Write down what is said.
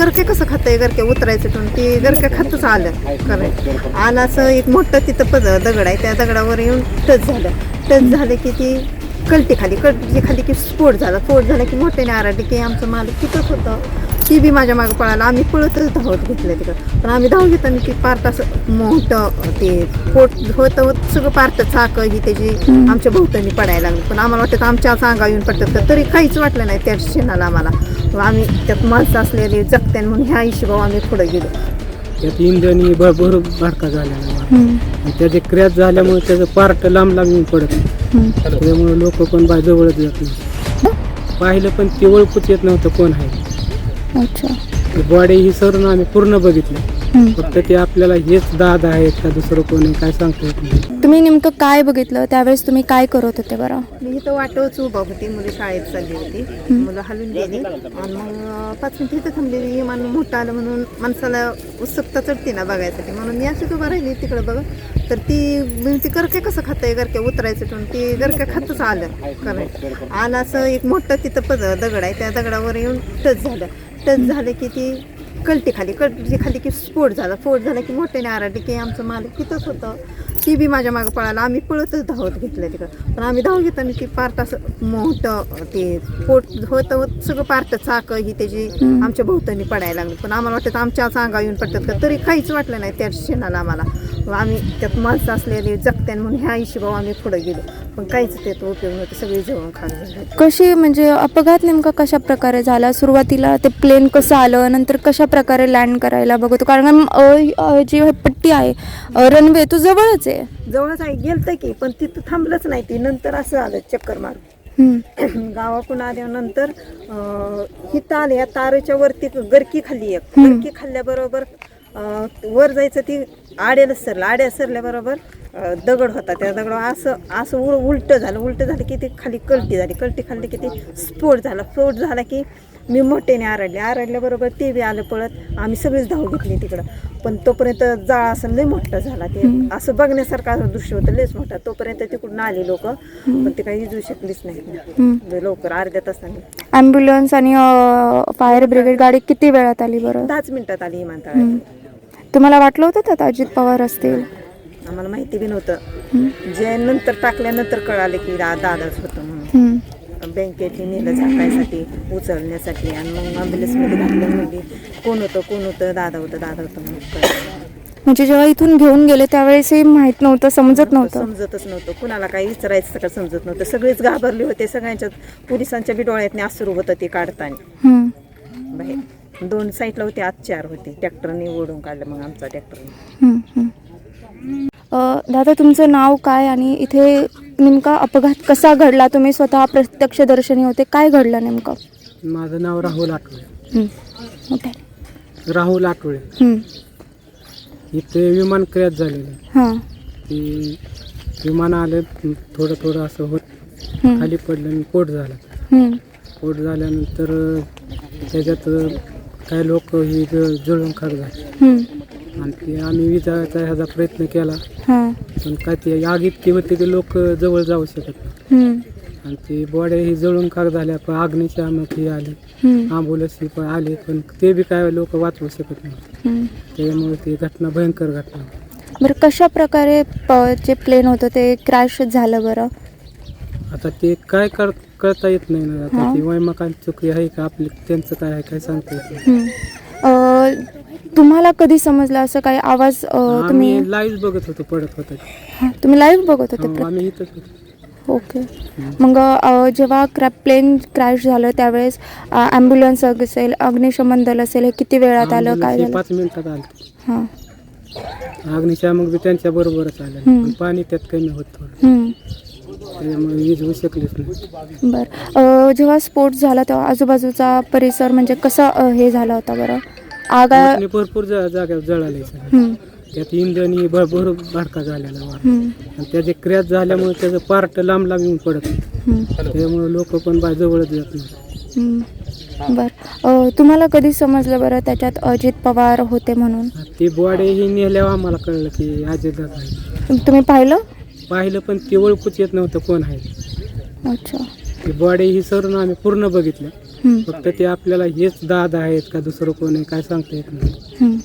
गरके कसं खातंय गरके उतरायचं पण ते गरके खातच आलं कारण आलं असं एक मोठं तिथं दगड आहे त्या दगडावर येऊन टच झालं की ती कलटी खाली की स्फोट झाला की मोठ्याने आरडली की आमचं मालक तिथंच होतं. ती बी माझ्या मागं पळाला. आम्ही पळतच धावत घेतलं तिकडं पण आम्ही धाव घेताना ती पार्ट असं मोठं ते पोट होतं सगळं पार्ट चाकं ही त्याची आमच्या भोवतानी पडायला लागली पण आम्हाला वाटतं आमच्या अंगावर येऊन पडतात तर तरी काहीच वाटलं नाही त्या क्षणाला आम्हाला. आम्ही त्यात माणसं असलेली जगत्यान म्हणून ह्या हिशोबावर आम्ही पुढे गेलो. त्यात इंधनी भरपूर भडका झाला त्याचे क्रॅश झाल्यामुळे त्याचं पार्ट लांब येऊन पडत त्यामुळे लोक पण जवळच जात नाही. पाहिलं पण ते ओळखूच येत नव्हतं कोण आहे. अच्छा. बॉडी ही सरून आम्ही पूर्ण बघितलं फक्त ते आपल्याला हेच दादा आहेत का दुसरं कोण आहे काय सांगता येत नाही. तुम्ही नेमकं काय बघितलं त्यावेळेस तुम्ही काय करत होते बरं? मी इथं वाटवच उभा होती मुलं शाळेत चालली होती मुलं हलून गेली आणि मग 5 मिनिटं इथं थांबलेली विमान मोठं आलं म्हणून माणसाला उत्सुकता चढते ना बघायसाठी म्हणून मी अशीच उभा राहिली तिकडे बघ तर ती गरके कसं खातंय गरके उतरायचं पण ते गरके खातच आलं कारण आलं असं एक मोठं तिथं दगड आहे त्या दगडावर येऊन टच झालं की ती कलटी खाली की स्फोट झाला की मोठ्याने आरडली की आमचं मालक तिथंच होतं. ती बी माझ्या मागं पळाला. आम्ही पळतच धावत घेतलं तिकडं पण आम्ही धाव घेताना ती पार्ट असं मोठं ते पोट होतं सगळं पार्ट चाकं ही त्याची आमच्या भोवतानी पडायला लागली पण आम्हाला वाटतं आमच्या अंगावर येऊन पडतात का तरी काहीच वाटलं नाही त्या क्षणाला आम्हाला. आम्ही त्यात माणसं असलेली जगत्यान म्हणून ह्या हिशोबावर आम्ही पुढे गेलो पण काहीच त्यात उपयोग नव्हते सगळे जवळ खाली झाले. कशी म्हणजे अपघात नेमका कशा प्रकारे झाला? सुरुवातीला ते प्लेन कसं आलं नंतर कशा प्रकारे लँड करायला बघतो कारण जी पट्टी आहे रनवे तो जवळच आहे गेलतं की पण तिथं थांबलंच नाही ती नंतर असं आलं चक्कर मारून गावाकडून आल्यानंतर हिथं आले या तारेच्या वरती गरकी खाल्ल्याबरोबर वर जायचं ती आड्या सरल्याबरोबर दगड होता त्या दगडावर असं उलट झालं की ती खाली कलटी खाल्ली की ती स्फोट झाला की मी मोठ्याने आरडल्याबरोबर ते बी आलं पळत आम्ही सगळीच धाव घेतली तिकडं पण तोपर्यंत जाळ असं लय मोठं झाला ते असं बघण्यासारखं दृश्य होतं लयच मोठं. तोपर्यंत तिकडून आले लोक पण ते काही विजू शकलीच नाही लवकर अर्ध्या तासाने. ॲम्ब्युलन्स आणि फायर ब्रिगेड गाडी किती वेळात आली बरं? 10 मिनिटात आली विमानतळात. तुम्हाला वाटलं होतं त्यात अजित पवार असतील? आम्हाला माहिती बी नव्हतं जे नंतर टाकल्यानंतर कळालं की दादाच होतं म्हणून. बँकेतली नेलं झाकायसाठी उचलण्यासाठी आणि मग ॲम्ब्युलन्समध्ये घातलं म्हणजे कोण होतं दादा होतं म्हणून. म्हणजे जेव्हा इथून घेऊन गेले त्यावेळेसही माहित नव्हतं समजतच नव्हतं कुणाला काही विचारायचं का समजत नव्हतं. सगळेच घाबरले होते. सगळ्यांच्या पोलिसांच्या बी डोळ्यातनी अश्रू होतं ते काढताना. बाहेर 2 साईडला होते आत 4 होते. ट्रॅक्टरने ओढून काढलं मग आमचा ट्रॅक्टरने. दादा तुमचं नाव काय आणि इथे नेमका अपघात कसा घडला? तुम्ही स्वतः प्रत्यक्षदर्शनी होते. काय घडलं नेमकं? माझं नाव राहुल आठवळे. इथे विमान क्रॅश झालेलं ते विमान आलं थोडं असं होत खाली पडलं आणि पोट झाल्यानंतर त्याच्यात काही लोक ही जळून खाक झाले आणि ते आम्ही विजाचा ह्याचा प्रयत्न केला पण काय ते आग इतकी होती की लोक जवळ जाऊ शकत आणि ती बॉडी ही जळून खाक झाल्या पण अग्निशामक ही आली ॲम्ब्युलन्स ही पण आली पण ते बी काय लोक वाचवू शकत नाही त्यामुळे ती घटना भयंकर घटना. बरं कशा प्रकारे जे प्लेन होतं ते क्रॅश झालं बरं? आता ते काय कळता येत नाही ना. आता ती वैमाकांची चुकी आहे का आपली त्यांचं काय आहे काय सांगता येत नाही. तुम्हाला कधी समजलं असं काही आवाज? तुम्ही लाईव्ह बघत होतो पडत होता. तुम्ही लाईव्ह बघत होते? आम्ही इथंच होतो. ओके. मग जेव्हा प्लेन क्रॅश झालं त्यावेळेस ॲम्ब्युलन्स असेल अग्निशमन दल असेल हे किती वेळात आलं? काय झालं? 5 मिनिटात आलं. अग्निशामक बी त्यांच्या बरोबरच आलं पाणी त्यात कमी होत थोडं त्यामुळे वीज होऊ शकलीच नाही. बरं जेव्हा स्फोट झाला तेव्हा आजूबाजूचा परिसर म्हणजे कसं हे झाला होता बरं? आग भरपूर जागेवर जळाले त्यात इंधनी भरपूर भडका झालेला आणि त्याचे क्रॅश झाल्यामुळे त्याचं पार्ट लांब येऊन पडत त्यामुळे लोक पण जवळच जात नाही. बरं तुम्हाला कधी समजलं बरं त्याच्यात अजित पवार होते म्हणून? ती बॉडी ही नेल्यावर आम्हाला कळलं की अजित दादा आहे. तुम्ही पाहिलं पण ते ओळखूच येत नव्हतं कोण आहे. अच्छा. ती बॉडी ही सरून आम्ही पूर्ण बघितलं हम्म, फक्त ते आपल्याला हेच दादा आहेत का दुसरं कोण आहे काय सांगता येत नाही. हम्म.